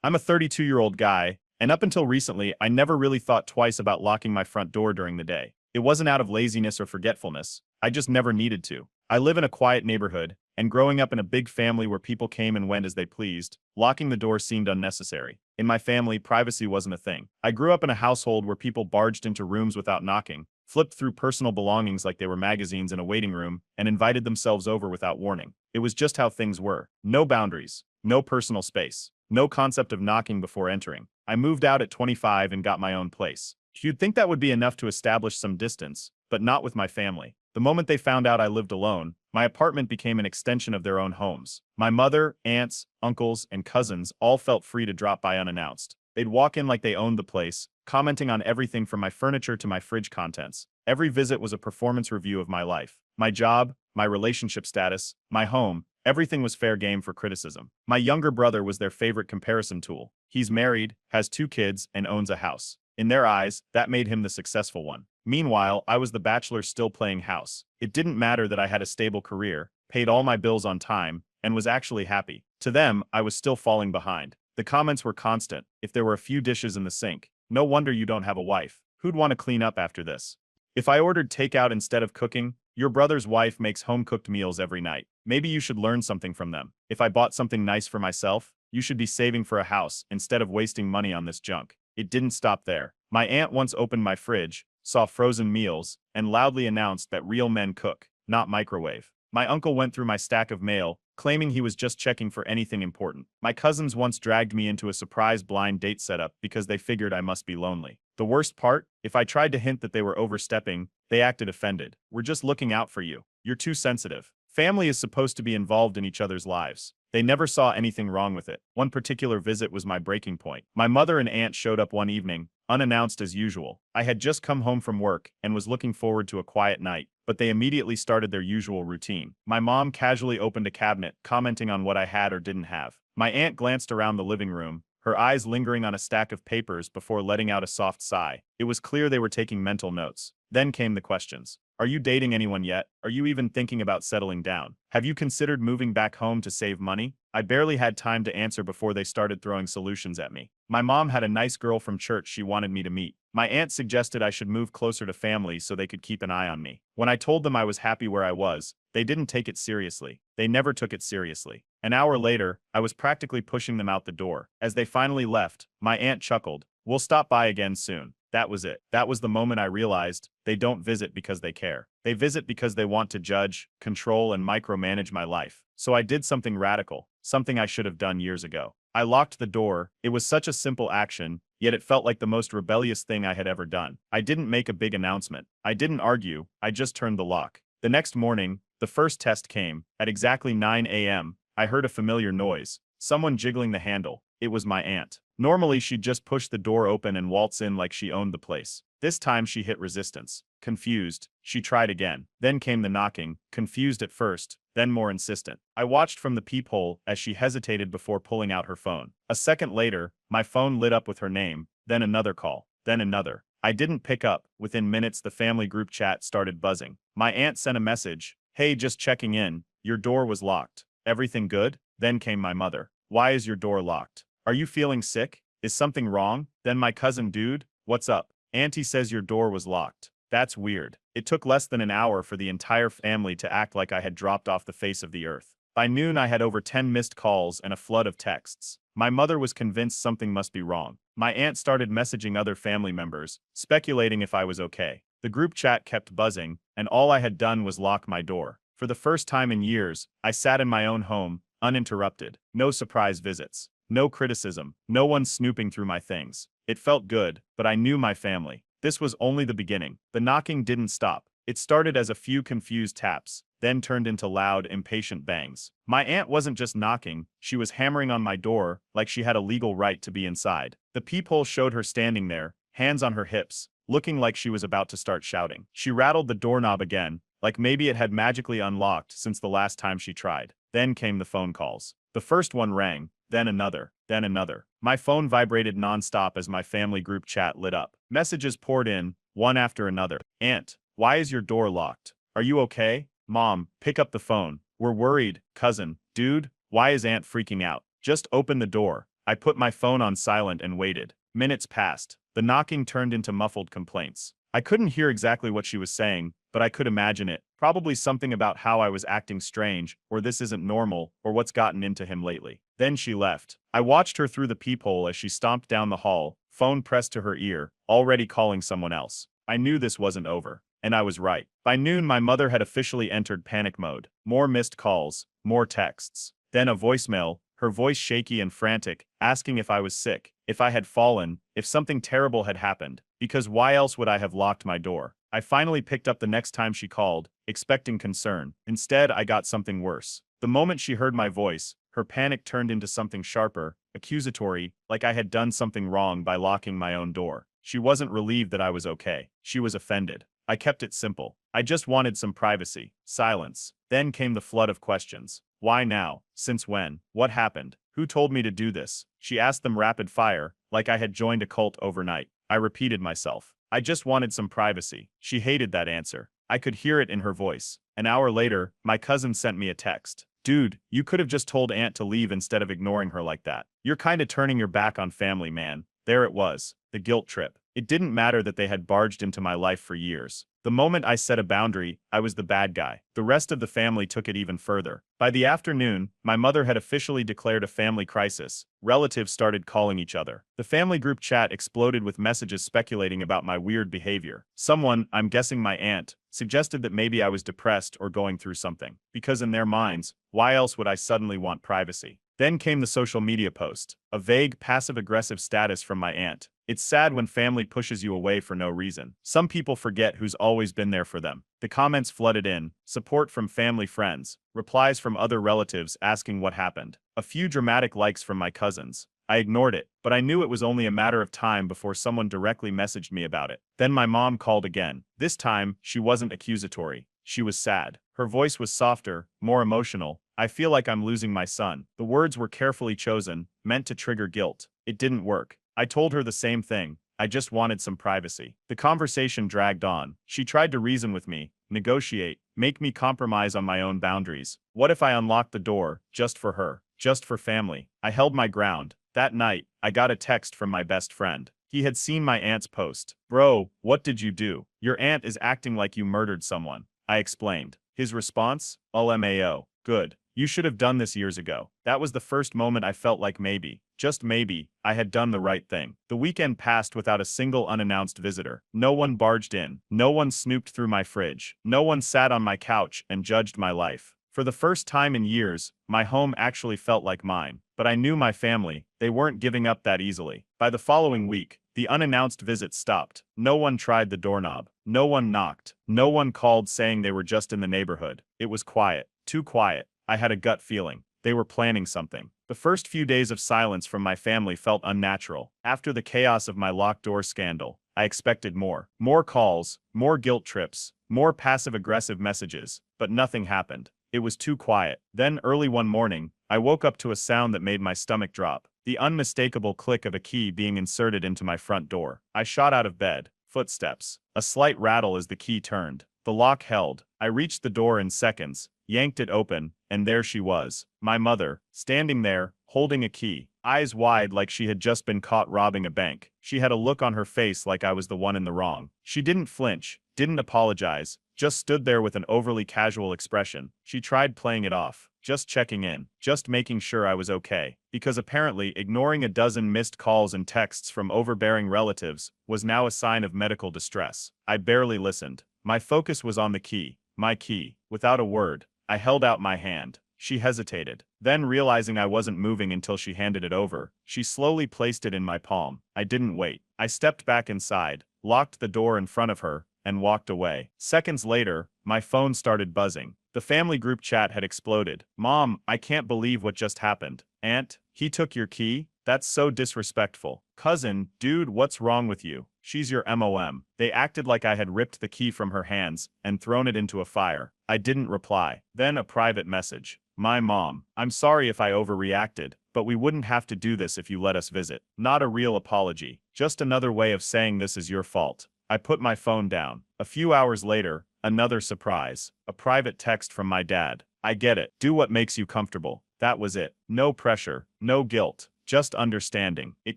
I'm a 32-year-old guy, and up until recently, I never really thought twice about locking my front door during the day. It wasn't out of laziness or forgetfulness, I just never needed to. I live in a quiet neighborhood, and growing up in a big family where people came and went as they pleased, locking the door seemed unnecessary. In my family, privacy wasn't a thing. I grew up in a household where people barged into rooms without knocking, flipped through personal belongings like they were magazines in a waiting room, and invited themselves over without warning. It was just how things were. No boundaries, no personal space, no concept of knocking before entering. I moved out at 25 and got my own place. You'd think that would be enough to establish some distance, but not with my family. The moment they found out I lived alone, my apartment became an extension of their own homes. My mother, aunts, uncles, and cousins all felt free to drop by unannounced. They'd walk in like they owned the place, commenting on everything from my furniture to my fridge contents. Every visit was a performance review of my life. My job, my relationship status, my home, everything was fair game for criticism. My younger brother was their favorite comparison tool. He's married, has 2 kids, and owns a house. In their eyes, that made him the successful one. Meanwhile, I was the bachelor still playing house. It didn't matter that I had a stable career, paid all my bills on time, and was actually happy. To them, I was still falling behind. The comments were constant. If there were a few dishes in the sink, no wonder you don't have a wife. Who'd want to clean up after this? If I ordered takeout instead of cooking, your brother's wife makes home-cooked meals every night. Maybe you should learn something from them. If I bought something nice for myself, you should be saving for a house instead of wasting money on this junk. It didn't stop there. My aunt once opened my fridge, saw frozen meals, and loudly announced that real men cook, not microwave. My uncle went through my stack of mail, claiming he was just checking for anything important. My cousins once dragged me into a surprise blind date setup because they figured I must be lonely. The worst part? If I tried to hint that they were overstepping, they acted offended. We're just looking out for you. You're too sensitive. Family is supposed to be involved in each other's lives. They never saw anything wrong with it. One particular visit was my breaking point. My mother and aunt showed up one evening, unannounced as usual. I had just come home from work and was looking forward to a quiet night, but they immediately started their usual routine. My mom casually opened a cabinet, commenting on what I had or didn't have. My aunt glanced around the living room, her eyes lingering on a stack of papers before letting out a soft sigh. It was clear they were taking mental notes. Then came the questions. Are you dating anyone yet? Are you even thinking about settling down? Have you considered moving back home to save money? I barely had time to answer before they started throwing solutions at me. My mom had a nice girl from church she wanted me to meet. My aunt suggested I should move closer to family so they could keep an eye on me. When I told them I was happy where I was, they didn't take it seriously. They never took it seriously. An hour later, I was practically pushing them out the door. As they finally left, my aunt chuckled. We'll stop by again soon. That was it. That was the moment I realized they don't visit because they care. They visit because they want to judge, control, and micromanage my life. So I did something radical, something I should have done years ago. I locked the door. It was such a simple action, yet it felt like the most rebellious thing I had ever done. I didn't make a big announcement. I didn't argue. I just turned the lock. The next morning, the first test came. At exactly 9 a.m., I heard a familiar noise. Someone jiggling the handle. It was my aunt. Normally, she'd just push the door open and waltz in like she owned the place. This time she hit resistance. Confused, she tried again. Then came the knocking, confused at first, then more insistent. I watched from the peephole as she hesitated before pulling out her phone. A second later, my phone lit up with her name, then another call, then another. I didn't pick up. Within minutes, the family group chat started buzzing. My aunt sent a message. Hey, just checking in. Your door was locked. Everything good? Then came my mother. Why is your door locked? Are you feeling sick? Is something wrong? Then my cousin, dude, what's up? Auntie says your door was locked. That's weird. It took less than an hour for the entire family to act like I had dropped off the face of the earth. By noon, I had over 10 missed calls and a flood of texts. My mother was convinced something must be wrong. My aunt started messaging other family members, speculating if I was okay. The group chat kept buzzing, and all I had done was lock my door. For the first time in years, I sat in my own home, uninterrupted. No surprise visits. No criticism, no one snooping through my things. It felt good, but I knew my family. This was only the beginning. The knocking didn't stop. It started as a few confused taps, then turned into loud, impatient bangs. My aunt wasn't just knocking, she was hammering on my door like she had a legal right to be inside. The peephole showed her standing there, hands on her hips, looking like she was about to start shouting. She rattled the doorknob again, like maybe it had magically unlocked since the last time she tried. Then came the phone calls. The first one rang. Then another, then another. My phone vibrated nonstop as my family group chat lit up. Messages poured in, one after another. Aunt, why is your door locked? Are you okay? Mom, pick up the phone. We're worried. Cousin, dude, why is Aunt freaking out? Just open the door. I put my phone on silent and waited. Minutes passed. The knocking turned into muffled complaints. I couldn't hear exactly what she was saying, but I could imagine it. Probably something about how I was acting strange, or this isn't normal, or what's gotten into him lately. Then she left. I watched her through the peephole as she stomped down the hall, phone pressed to her ear, already calling someone else. I knew this wasn't over. And I was right. By noon, my mother had officially entered panic mode. More missed calls, more texts. Then a voicemail, her voice shaky and frantic, asking if I was sick, if I had fallen, if something terrible had happened, because why else would I have locked my door? I finally picked up the next time she called, expecting concern. Instead, I got something worse. The moment she heard my voice, her panic turned into something sharper, accusatory, like I had done something wrong by locking my own door. She wasn't relieved that I was okay. She was offended. I kept it simple. I just wanted some privacy. Silence. Then came the flood of questions. Why now? Since when? What happened? Who told me to do this? She asked them rapid fire, like I had joined a cult overnight. I repeated myself. I just wanted some privacy. She hated that answer. I could hear it in her voice. An hour later, my cousin sent me a text. Dude, you could have just told Aunt to leave instead of ignoring her like that. You're kinda turning your back on family, man. There it was. The guilt trip. It didn't matter that they had barged into my life for years. The moment I set a boundary, I was the bad guy. The rest of the family took it even further. By the afternoon, my mother had officially declared a family crisis. Relatives started calling each other. The family group chat exploded with messages speculating about my weird behavior. Someone, I'm guessing my aunt, suggested that maybe I was depressed or going through something. Because in their minds, why else would I suddenly want privacy? Then came the social media post, a vague, passive-aggressive status from my aunt. It's sad when family pushes you away for no reason. Some people forget who's always been there for them. The comments flooded in, support from family friends, replies from other relatives asking what happened. A few dramatic likes from my cousins. I ignored it, but I knew it was only a matter of time before someone directly messaged me about it. Then my mom called again. This time, she wasn't accusatory. She was sad. Her voice was softer, more emotional. I feel like I'm losing my son. The words were carefully chosen, meant to trigger guilt. It didn't work. I told her the same thing. I just wanted some privacy. The conversation dragged on. She tried to reason with me, negotiate, make me compromise on my own boundaries. What if I unlocked the door, just for her, just for family? I held my ground. That night, I got a text from my best friend. He had seen my aunt's post. Bro, what did you do? Your aunt is acting like you murdered someone. I explained. His response? LMAO. Good. You should have done this years ago. That was the first moment I felt like maybe, just maybe, I had done the right thing. The weekend passed without a single unannounced visitor. No one barged in. No one snooped through my fridge. No one sat on my couch and judged my life. For the first time in years, my home actually felt like mine. But I knew my family. They weren't giving up that easily. By the following week, the unannounced visits stopped. No one tried the doorknob. No one knocked. No one called saying they were just in the neighborhood. It was quiet. Too quiet. I had a gut feeling. They were planning something. The first few days of silence from my family felt unnatural. After the chaos of my locked door scandal, I expected more. More calls, more guilt trips, more passive-aggressive messages, but nothing happened. It was too quiet. Then early one morning, I woke up to a sound that made my stomach drop. The unmistakable click of a key being inserted into my front door. I shot out of bed. Footsteps. A slight rattle as the key turned. The lock held. I reached the door in seconds, yanked it open, and there she was. My mother, standing there, holding a key, eyes wide like she had just been caught robbing a bank. She had a look on her face like I was the one in the wrong. She didn't flinch, didn't apologize, just stood there with an overly casual expression. She tried playing it off, just checking in, just making sure I was okay. Because apparently ignoring a dozen missed calls and texts from overbearing relatives was now a sign of medical distress. I barely listened. My focus was on the key, my key. Without a word, I held out my hand. She hesitated. Then, realizing I wasn't moving until she handed it over, she slowly placed it in my palm. I didn't wait. I stepped back inside, locked the door in front of her, and walked away. Seconds later, my phone started buzzing. The family group chat had exploded. Mom, I can't believe what just happened. Aunt, he took your key? That's so disrespectful. Cousin, dude, what's wrong with you? She's your MOM. They acted like I had ripped the key from her hands and thrown it into a fire. I didn't reply. Then a private message. My mom, I'm sorry if I overreacted, but we wouldn't have to do this if you let us visit. Not a real apology. Just another way of saying this is your fault. I put my phone down. A few hours later, another surprise. A private text from my dad. I get it. Do what makes you comfortable. That was it. No pressure. No guilt. just understanding. It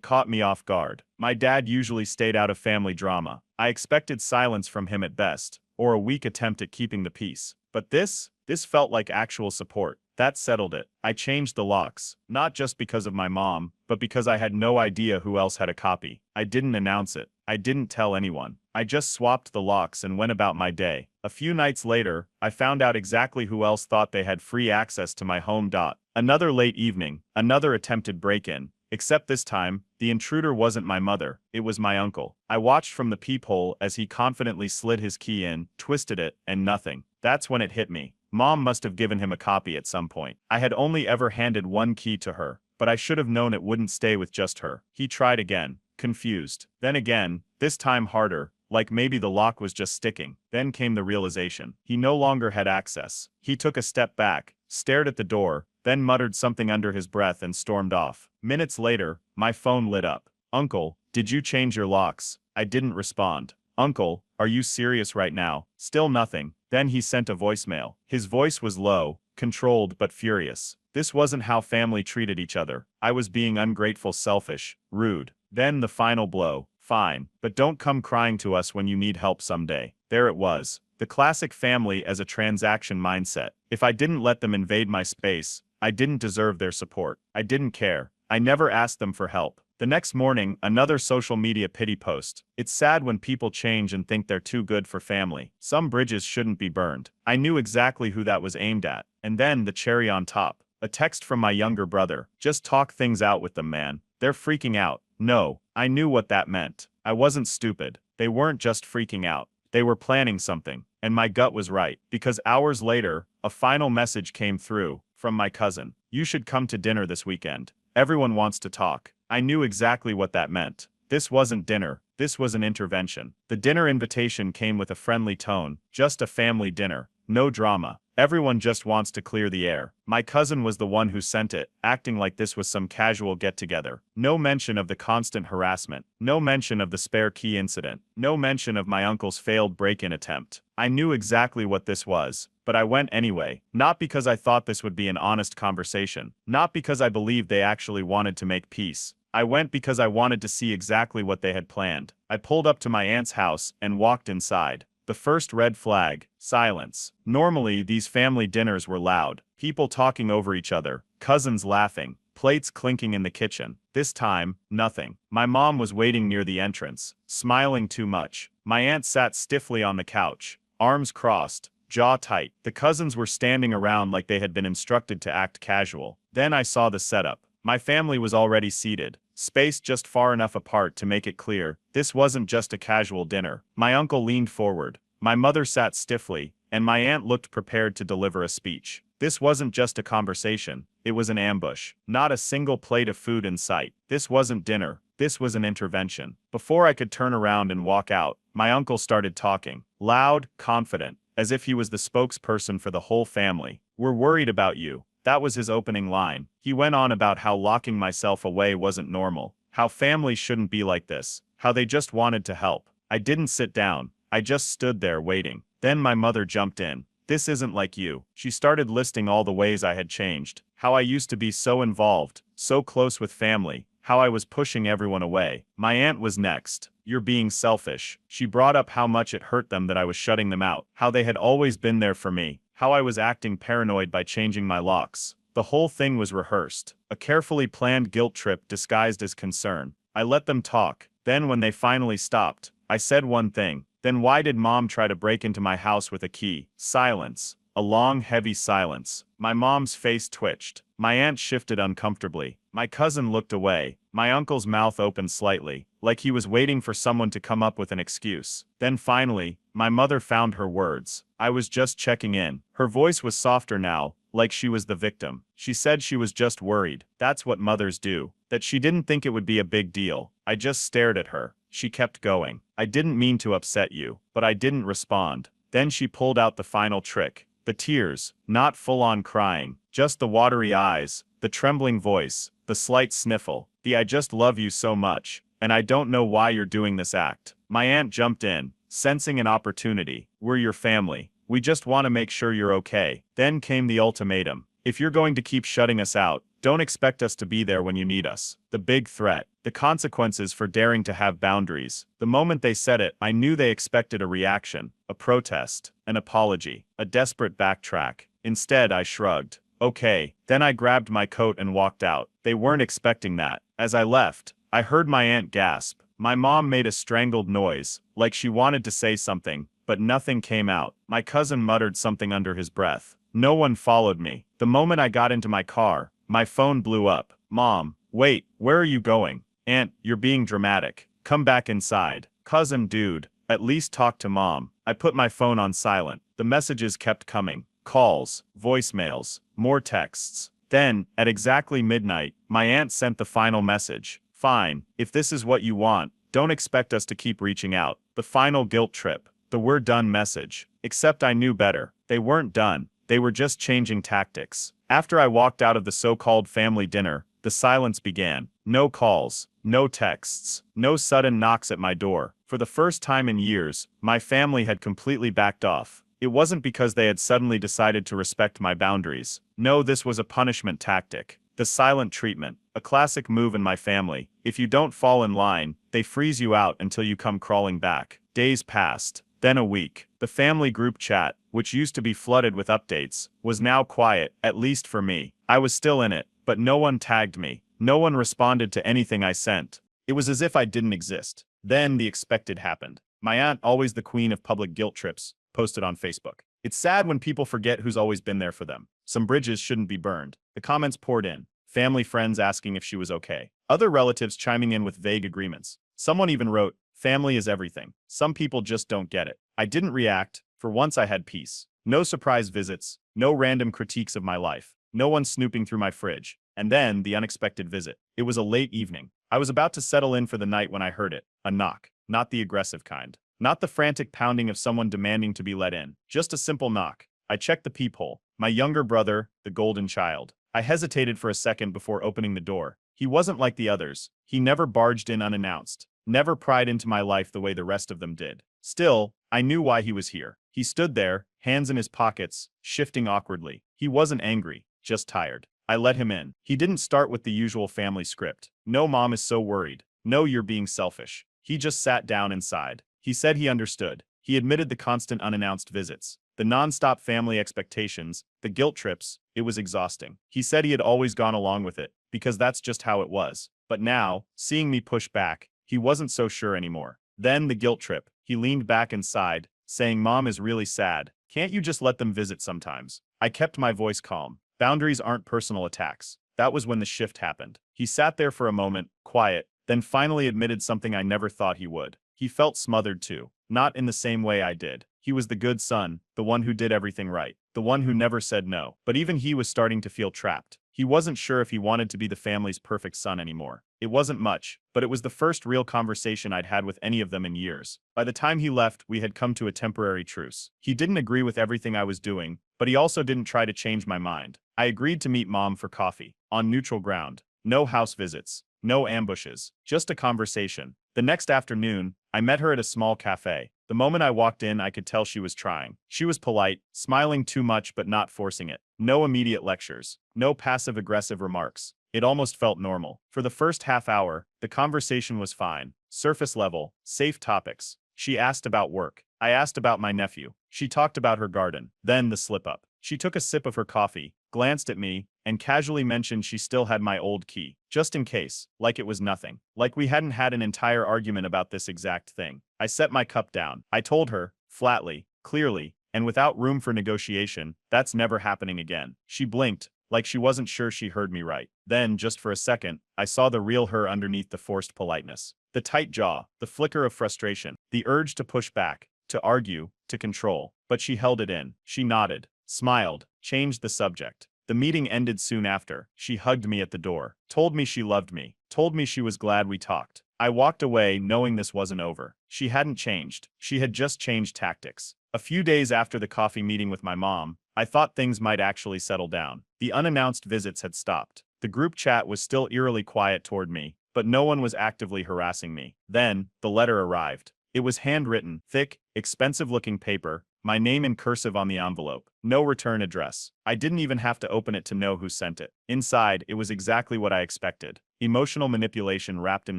caught me off guard. My dad usually stayed out of family drama. I expected silence from him at best, or a weak attempt at keeping the peace. But this felt like actual support. That settled it. I changed the locks, not just because of my mom, but because I had no idea who else had a copy. I didn't announce it. I didn't tell anyone. I just swapped the locks and went about my day. A few nights later, I found out exactly who else thought they had free access to my home. Another late evening, another attempted break-in. Except this time, the intruder wasn't my mother, it was my uncle. I watched from the peephole as he confidently slid his key in, twisted it, and nothing. That's when it hit me. Mom must have given him a copy at some point. I had only ever handed one key to her, but I should have known it wouldn't stay with just her. He tried again, confused. Then again, this time harder, like maybe the lock was just sticking. Then came the realization. He no longer had access. He took a step back, stared at the door, then muttered something under his breath and stormed off. Minutes later, my phone lit up. "Uncle, did you change your locks?" I didn't respond. "Uncle, are you serious right now?" Still nothing. Then he sent a voicemail. His voice was low, controlled but furious. This wasn't how family treated each other. I was being ungrateful, selfish, rude. Then the final blow. "Fine, but don't come crying to us when you need help someday." There it was. The classic family as a transaction mindset. If I didn't let them invade my space, I didn't deserve their support. I didn't care. I never asked them for help. The next morning, another social media pity post. It's sad when people change and think they're too good for family. Some bridges shouldn't be burned. I knew exactly who that was aimed at. And then the cherry on top. A text from my younger brother. "Just talk things out with them, man. They're freaking out." No, I knew what that meant. I wasn't stupid. They weren't just freaking out. They were planning something. And my gut was right. Because hours later, a final message came through from my cousin. "You should come to dinner this weekend. Everyone wants to talk." I knew exactly what that meant. This wasn't dinner. This was an intervention. The dinner invitation came with a friendly tone. Just a family dinner. No drama. Everyone just wants to clear the air. My cousin was the one who sent it, acting like this was some casual get-together. No mention of the constant harassment. No mention of the spare key incident. No mention of my uncle's failed break-in attempt. I knew exactly what this was, but I went anyway. Not because I thought this would be an honest conversation. Not because I believed they actually wanted to make peace. I went because I wanted to see exactly what they had planned. I pulled up to my aunt's house and walked inside. The first red flag, silence. Normally, these family dinners were loud. People talking over each other, cousins laughing, plates clinking in the kitchen. This time, nothing. My mom was waiting near the entrance, smiling too much. My aunt sat stiffly on the couch, arms crossed, jaw tight. The cousins were standing around like they had been instructed to act casual. Then I saw the setup. My family was already seated, spaced just far enough apart to make it clear this wasn't just a casual dinner. My uncle leaned forward, my mother sat stiffly, and my aunt looked prepared to deliver a speech. This wasn't just a conversation, it was an ambush. Not a single plate of food in sight. This wasn't dinner, this was an intervention. Before I could turn around and walk out, my uncle started talking, loud, confident, as if he was the spokesperson for the whole family. "We're worried about you." That was his opening line. He went on about how locking myself away wasn't normal, how families shouldn't be like this, how they just wanted to help. I didn't sit down. I just stood there waiting. Then my mother jumped in. "This isn't like you." She started listing all the ways I had changed, how I used to be so involved, so close with family, how I was pushing everyone away. My aunt was next. "You're being selfish." She brought up how much it hurt them that I was shutting them out, how they had always been there for me, how I was acting paranoid by changing my locks. The whole thing was rehearsed, a carefully planned guilt trip disguised as concern. I let them talk. Then when they finally stopped, I said one thing. "Then why did Mom try to break into my house with a key?" Silence. A long, heavy silence. My mom's face twitched. My aunt shifted uncomfortably. My cousin looked away. My uncle's mouth opened slightly, like he was waiting for someone to come up with an excuse. Then finally, my mother found her words. "I was just checking in." Her voice was softer now, like she was the victim. She said she was just worried. That's what mothers do. That she didn't think it would be a big deal. I just stared at her. She kept going. "I didn't mean to upset you." But I didn't respond. Then she pulled out the final trick. The tears, not full-on crying, just the watery eyes, the trembling voice, the slight sniffle, the "I just love you so much, and I don't know why you're doing this" act. My aunt jumped in, sensing an opportunity. "We're your family. We just want to make sure you're okay." Then came the ultimatum. If you're going to keep shutting us out, don't expect us to be there when you need us. The big threat. The consequences for daring to have boundaries. The moment they said it, I knew they expected a reaction, a protest, an apology, a desperate backtrack. Instead, I shrugged. Okay. Then I grabbed my coat and walked out. They weren't expecting that. As I left, I heard my aunt gasp. My mom made a strangled noise, like she wanted to say something, but nothing came out. My cousin muttered something under his breath. No one followed me. The moment I got into my car, my phone blew up. Mom, wait, where are you going? Aunt, you're being dramatic. Come back inside. Cousin, dude, at least talk to mom. I put my phone on silent. The messages kept coming. Calls, voicemails, more texts. Then, at exactly midnight, my aunt sent the final message. Fine, if this is what you want, don't expect us to keep reaching out. The final guilt trip. The we're done message. Except I knew better. They weren't done. They were just changing tactics. After I walked out of the so-called family dinner, the silence began. No calls, no texts, no sudden knocks at my door. For the first time in years, my family had completely backed off. It wasn't because they had suddenly decided to respect my boundaries. No, this was a punishment tactic. The silent treatment, a classic move in my family. If you don't fall in line, they freeze you out until you come crawling back. Days passed. Then a week. The family group chat, which used to be flooded with updates, was now quiet, at least for me. I was still in it, but no one tagged me. No one responded to anything I sent. It was as if I didn't exist. Then the expected happened. My aunt, always the queen of public guilt trips, posted on Facebook. It's sad when people forget who's always been there for them. Some bridges shouldn't be burned. The comments poured in. Family friends asking if she was okay. Other relatives chiming in with vague agreements. Someone even wrote, family is everything. Some people just don't get it. I didn't react. For once I had peace. No surprise visits. No random critiques of my life. No one snooping through my fridge. And then, the unexpected visit. It was a late evening. I was about to settle in for the night when I heard it. A knock. Not the aggressive kind. Not the frantic pounding of someone demanding to be let in. Just a simple knock. I checked the peephole. My younger brother, the golden child. I hesitated for a second before opening the door. He wasn't like the others. He never barged in unannounced. Never pried into my life the way the rest of them did. Still, I knew why he was here. He stood there, hands in his pockets, shifting awkwardly. He wasn't angry, just tired. I let him in. He didn't start with the usual family script. No, mom is so worried. No, you're being selfish. He just sat down inside. He said he understood. He admitted the constant unannounced visits, the non-stop family expectations, the guilt trips. It was exhausting. He said he had always gone along with it, because that's just how it was. But now, seeing me push back, he wasn't so sure anymore. Then the guilt trip. He leaned back and sighed, saying mom is really sad. Can't you just let them visit sometimes? I kept my voice calm. Boundaries aren't personal attacks. That was when the shift happened. He sat there for a moment, quiet, then finally admitted something I never thought he would. He felt smothered too. Not in the same way I did. He was the good son, the one who did everything right, the one who never said no. But even he was starting to feel trapped. He wasn't sure if he wanted to be the family's perfect son anymore. It wasn't much, but it was the first real conversation I'd had with any of them in years. By the time he left, we had come to a temporary truce. He didn't agree with everything I was doing, but he also didn't try to change my mind. I agreed to meet mom for coffee, on neutral ground. No house visits, no ambushes, just a conversation. The next afternoon, I met her at a small cafe. The moment I walked in, I could tell she was trying. She was polite, smiling too much but not forcing it. No immediate lectures, no passive-aggressive remarks. It almost felt normal. For the first half hour, the conversation was fine. Surface level, safe topics. She asked about work. I asked about my nephew. She talked about her garden. Then the slip-up. She took a sip of her coffee, glanced at me, and casually mentioned she still had my old key. Just in case, like it was nothing. Like we hadn't had an entire argument about this exact thing. I set my cup down. I told her, flatly, clearly, and without room for negotiation, that's never happening again. She blinked, like she wasn't sure she heard me right. Then, just for a second, I saw the real her underneath the forced politeness. The tight jaw, the flicker of frustration, the urge to push back, to argue, to control. But she held it in. She nodded, smiled, changed the subject. The meeting ended soon after. She hugged me at the door, told me she loved me, told me she was glad we talked. I walked away knowing this wasn't over. She hadn't changed. She had just changed tactics. A few days after the coffee meeting with my mom, I thought things might actually settle down. The unannounced visits had stopped. The group chat was still eerily quiet toward me, but no one was actively harassing me. Then, the letter arrived. It was handwritten, thick, expensive-looking paper, my name in cursive on the envelope. No return address. I didn't even have to open it to know who sent it. Inside, it was exactly what I expected. Emotional manipulation wrapped in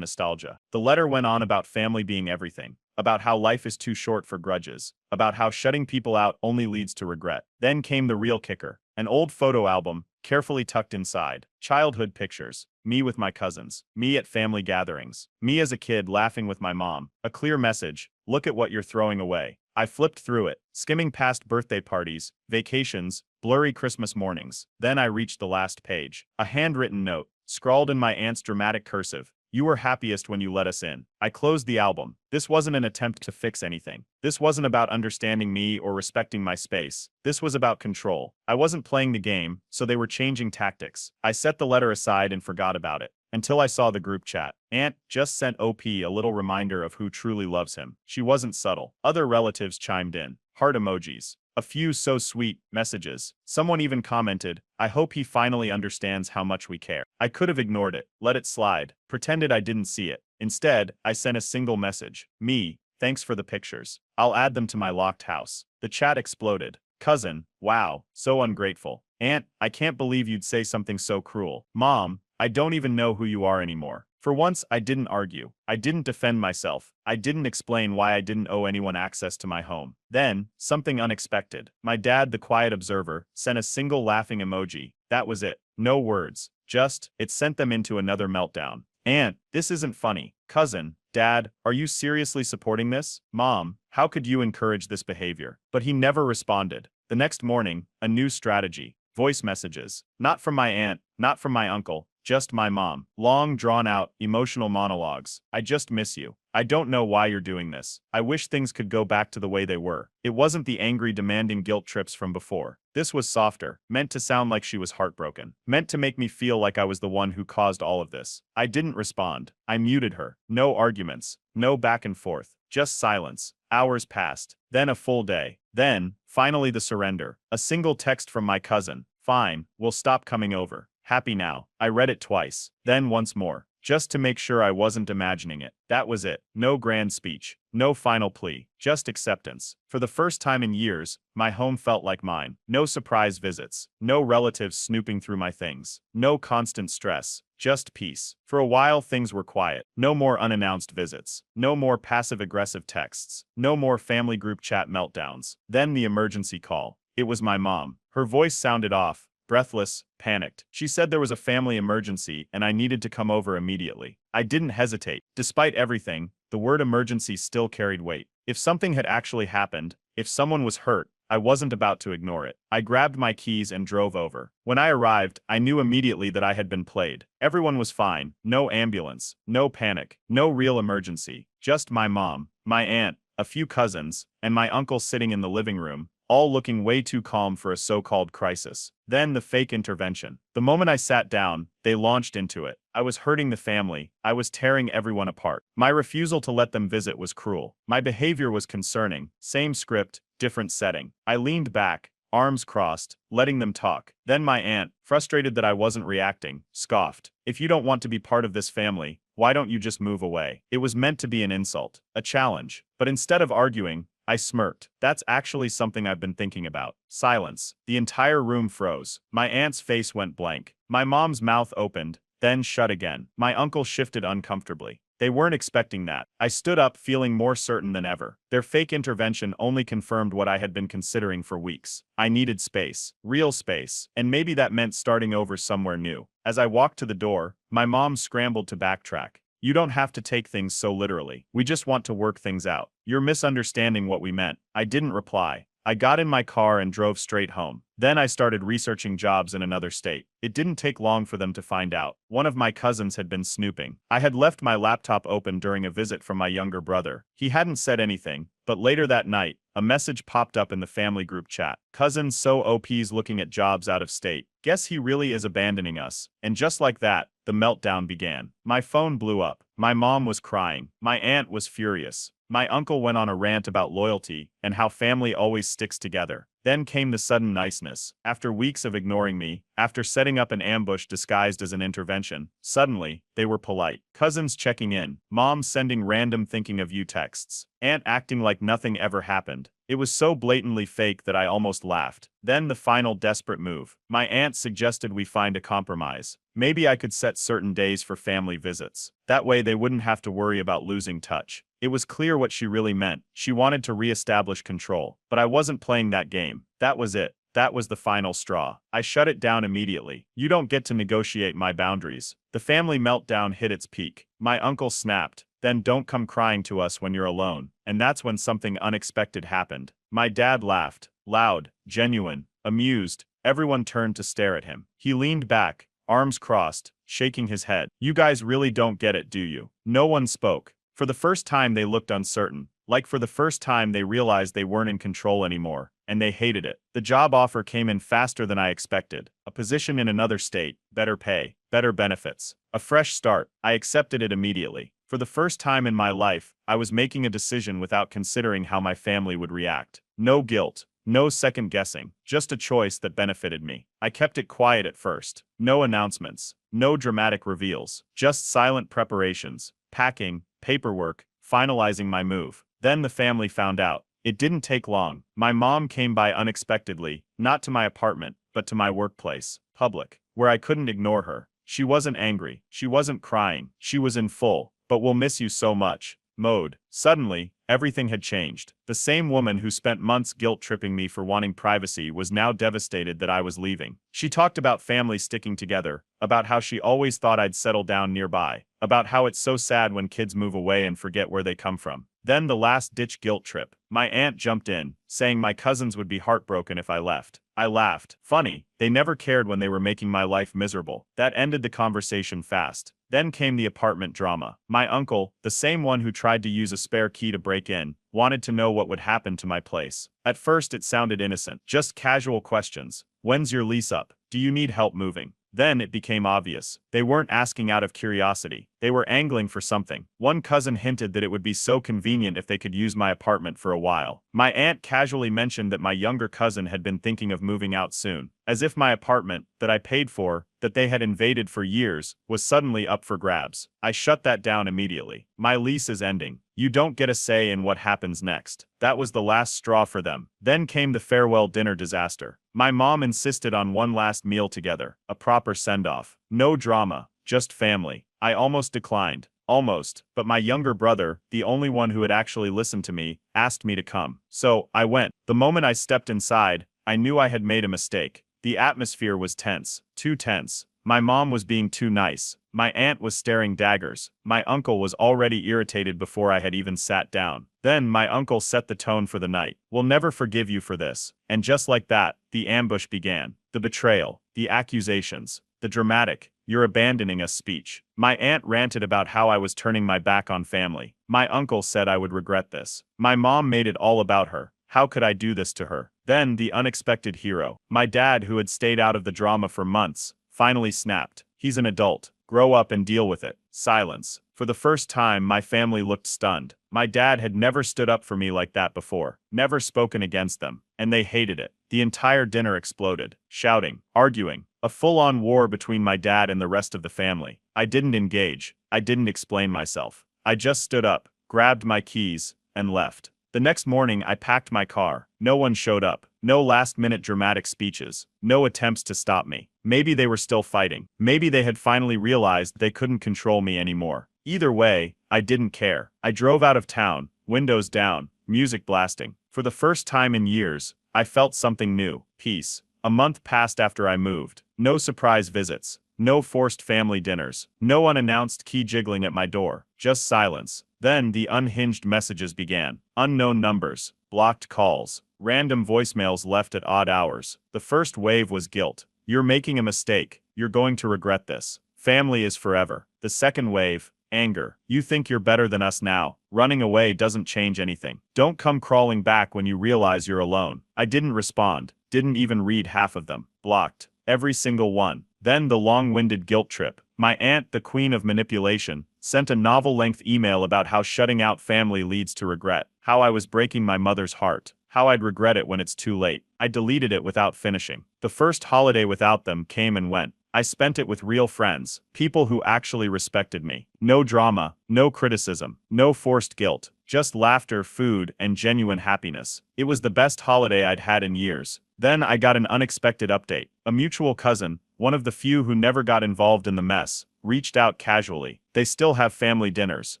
nostalgia. The letter went on about family being everything, about how life is too short for grudges, about how shutting people out only leads to regret. Then came the real kicker. An old photo album, carefully tucked inside. Childhood pictures. Me with my cousins. Me at family gatherings. Me as a kid laughing with my mom. A clear message. Look at what you're throwing away. I flipped through it, skimming past birthday parties, vacations, blurry Christmas mornings. Then I reached the last page. A handwritten note, scrawled in my aunt's dramatic cursive. You were happiest when you let us in. I closed the album. This wasn't an attempt to fix anything. This wasn't about understanding me or respecting my space. This was about control. I wasn't playing the game, so they were changing tactics. I set the letter aside and forgot about it. Until I saw the group chat. Aunt just sent OP a little reminder of who truly loves him. She wasn't subtle. Other relatives chimed in. Heart emojis. A few so sweet messages. Someone even commented, I hope he finally understands how much we care. I could have ignored it, let it slide, pretended I didn't see it. Instead, I sent a single message. Me, thanks for the pictures. I'll add them to my locked house. The chat exploded. Cousin, wow, so ungrateful. Aunt, I can't believe you'd say something so cruel. Mom, I don't even know who you are anymore. For once, I didn't argue. I didn't defend myself. I didn't explain why I didn't owe anyone access to my home. Then, something unexpected. My dad, the quiet observer, sent a single laughing emoji. That was it. No words. Just, it sent them into another meltdown. Aunt, this isn't funny. Cousin, Dad, are you seriously supporting this? Mom, how could you encourage this behavior? But he never responded. The next morning, a new strategy. Voice messages. Not from my aunt, not from my uncle. Just my mom. Long, drawn-out, emotional monologues. I just miss you. I don't know why you're doing this. I wish things could go back to the way they were. It wasn't the angry, demanding guilt trips from before. This was softer, meant to sound like she was heartbroken, meant to make me feel like I was the one who caused all of this. I didn't respond. I muted her. No arguments. No back and forth. Just silence. Hours passed. Then a full day. Then, finally the surrender. A single text from my cousin. Fine, we'll stop coming over. Happy now. I read it twice, then once more, just to make sure I wasn't imagining it. That was it. No grand speech, no final plea, just acceptance. For the first time in years, my home felt like mine. No surprise visits, no relatives snooping through my things, no constant stress, just peace. For a while things were quiet. No more unannounced visits, no more passive-aggressive texts, no more family group chat meltdowns. Then the emergency call. It was my mom. Her voice sounded off. Breathless, panicked. She said there was a family emergency and I needed to come over immediately. I didn't hesitate. Despite everything, the word emergency still carried weight. If something had actually happened, if someone was hurt, I wasn't about to ignore it. I grabbed my keys and drove over. When I arrived, I knew immediately that I had been played. Everyone was fine. No ambulance, no panic, no real emergency. Just my mom, my aunt, a few cousins, and my uncle sitting in the living room, all looking way too calm for a so-called crisis. Then the fake intervention. The moment I sat down, they launched into it. I was hurting the family. I was tearing everyone apart. My refusal to let them visit was cruel. My behavior was concerning. Same script, different setting. I leaned back, arms crossed, letting them talk. Then my aunt, frustrated that I wasn't reacting, scoffed. If you don't want to be part of this family, why don't you just move away? It was meant to be an insult, a challenge. But instead of arguing, I smirked. That's actually something I've been thinking about. Silence. The entire room froze. My aunt's face went blank. My mom's mouth opened, then shut again. My uncle shifted uncomfortably. They weren't expecting that. I stood up feeling more certain than ever. Their fake intervention only confirmed what I had been considering for weeks. I needed space. Real space. And maybe that meant starting over somewhere new. As I walked to the door, my mom scrambled to backtrack. You don't have to take things so literally. We just want to work things out. You're misunderstanding what we meant. I didn't reply. I got in my car and drove straight home. Then I started researching jobs in another state. It didn't take long for them to find out. One of my cousins had been snooping. I had left my laptop open during a visit from my younger brother. He hadn't said anything, but later that night, a message popped up in the family group chat. Cousin so OP's looking at jobs out of state. Guess he really is abandoning us. And just like that, the meltdown began. My phone blew up. My mom was crying. My aunt was furious. My uncle went on a rant about loyalty and how family always sticks together. Then came the sudden niceness. After weeks of ignoring me, after setting up an ambush disguised as an intervention, suddenly, they were polite. Cousins checking in, mom sending random thinking of you texts, aunt acting like nothing ever happened. It was so blatantly fake that I almost laughed. Then the final desperate move. My aunt suggested we find a compromise. Maybe I could set certain days for family visits. That way they wouldn't have to worry about losing touch. It was clear what she really meant. She wanted to reestablish control. But I wasn't playing that game. That was it. That was the final straw. I shut it down immediately. You don't get to negotiate my boundaries. The family meltdown hit its peak. My uncle snapped. Then don't come crying to us when you're alone. And that's when something unexpected happened. My dad laughed. Loud, genuine, amused. Everyone turned to stare at him. He leaned back, arms crossed, shaking his head. You guys really don't get it, do you? No one spoke. For the first time they looked uncertain. Like for the first time they realized they weren't in control anymore. And they hated it. The job offer came in faster than I expected. A position in another state, better pay, better benefits. A fresh start. I accepted it immediately. For the first time in my life, I was making a decision without considering how my family would react. No guilt, no second guessing, just a choice that benefited me. I kept it quiet at first. No announcements, no dramatic reveals, just silent preparations, packing, paperwork, finalizing my move. Then the family found out. It didn't take long. My mom came by unexpectedly, not to my apartment, but to my workplace, public, where I couldn't ignore her. She wasn't angry. She wasn't crying. She was in full, "But we'll miss you so much" mode. Suddenly, everything had changed. The same woman who spent months guilt-tripping me for wanting privacy was now devastated that I was leaving. She talked about family sticking together, about how she always thought I'd settle down nearby, about how it's so sad when kids move away and forget where they come from. Then the last-ditch guilt trip. My aunt jumped in, saying my cousins would be heartbroken if I left. I laughed. Funny, they never cared when they were making my life miserable. That ended the conversation fast. Then came the apartment drama. My uncle, the same one who tried to use a spare key to break in, wanted to know what would happen to my place. At first it sounded innocent, just casual questions. When's your lease up? Do you need help moving? Then it became obvious. They weren't asking out of curiosity. They were angling for something. One cousin hinted that it would be so convenient if they could use my apartment for a while. My aunt casually mentioned that my younger cousin had been thinking of moving out soon. As if my apartment, that I paid for, that they had invaded for years, was suddenly up for grabs. I shut that down immediately. My lease is ending. You don't get a say in what happens next. That was the last straw for them. Then came the farewell dinner disaster. My mom insisted on one last meal together, a proper send-off. No drama, just family. I almost declined. Almost, but my younger brother, the only one who had actually listened to me, asked me to come. So, I went. The moment I stepped inside, I knew I had made a mistake. The atmosphere was tense, too tense. My mom was being too nice. My aunt was staring daggers. My uncle was already irritated before I had even sat down. Then my uncle set the tone for the night. "We'll never forgive you for this." And just like that, the ambush began. The betrayal, the accusations, the dramatic, "You're abandoning us" speech. My aunt ranted about how I was turning my back on family. My uncle said I would regret this. My mom made it all about her. How could I do this to her? Then the unexpected hero. My dad, who had stayed out of the drama for months, finally snapped. He's an adult. Grow up and deal with it. Silence. For the first time, my family looked stunned. My dad had never stood up for me like that before, never spoken against them, and they hated it. The entire dinner exploded, shouting, arguing, a full-on war between my dad and the rest of the family. I didn't engage. I didn't explain myself. I just stood up, grabbed my keys, and left. The next morning I packed my car. No one showed up. No last-minute dramatic speeches. No attempts to stop me. Maybe they were still fighting. Maybe they had finally realized they couldn't control me anymore. Either way, I didn't care. I drove out of town, windows down, music blasting. For the first time in years, I felt something new. Peace. A month passed after I moved. No surprise visits. No forced family dinners. No unannounced key jiggling at my door. Just silence. Then the unhinged messages began. Unknown numbers. Blocked calls. Random voicemails left at odd hours. The first wave was guilt. "You're making a mistake. You're going to regret this. Family is forever." The second wave, anger. "You think you're better than us now. Running away doesn't change anything. Don't come crawling back when you realize you're alone." I didn't respond. Didn't even read half of them. Blocked. Every single one. Then the long-winded guilt trip. My aunt, the queen of manipulation, sent a novel-length email about how shutting out family leads to regret, how I was breaking my mother's heart, how I'd regret it when it's too late. I deleted it without finishing. The first holiday without them came and went. I spent it with real friends, people who actually respected me. No drama, no criticism, no forced guilt, Just laughter, food, and genuine happiness. It was the best holiday I'd had in years. Then I got an unexpected update. A mutual cousin, one of the few who never got involved in the mess, reached out casually. They still have family dinners,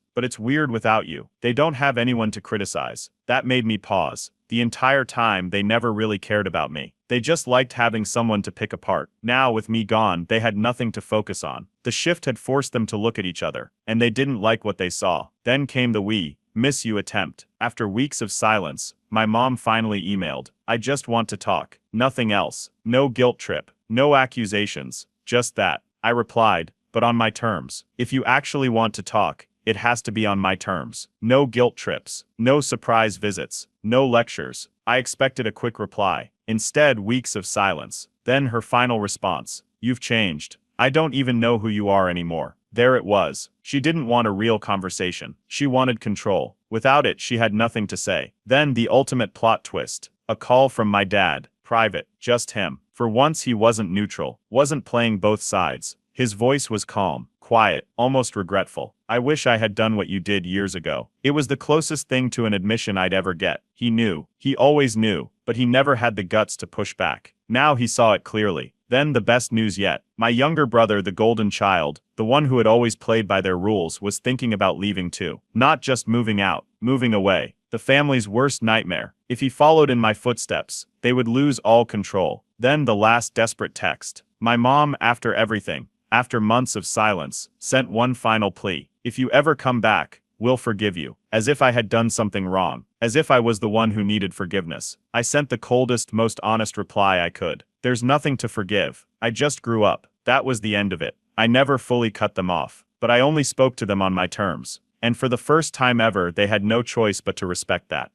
but it's weird without you. They don't have anyone to criticize. That made me pause. The entire time they never really cared about me. They just liked having someone to pick apart. Now with me gone, they had nothing to focus on. The shift had forced them to look at each other, and they didn't like what they saw. Then came the "we miss you" attempt. After weeks of silence, my mom finally emailed. "I just want to talk. Nothing else. No guilt trip. No accusations. Just that." I replied, "But on my terms. If you actually want to talk, it has to be on my terms. No guilt trips. No surprise visits. No lectures." I expected a quick reply. Instead, weeks of silence. Then her final response. "You've changed. I don't even know who you are anymore." There it was. She didn't want a real conversation. She wanted control. Without it, she had nothing to say. Then the ultimate plot twist. A call from my dad. Private. Just him. For once he wasn't neutral. Wasn't playing both sides. His voice was calm, quiet, almost regretful. "I wish I had done what you did years ago." It was the closest thing to an admission I'd ever get. He knew. He always knew, but he never had the guts to push back. Now he saw it clearly. Then the best news yet. My younger brother, the golden child, the one who had always played by their rules, was thinking about leaving too. Not just moving out, moving away. The family's worst nightmare. If he followed in my footsteps, they would lose all control. Then the last desperate text. My mom, after everything, after months of silence, sent one final plea. "If you ever come back, we'll forgive you." As if I had done something wrong. As if I was the one who needed forgiveness. I sent the coldest, most honest reply I could. "There's nothing to forgive. I just grew up." That was the end of it. I never fully cut them off. But I only spoke to them on my terms. And for the first time ever, they had no choice but to respect that.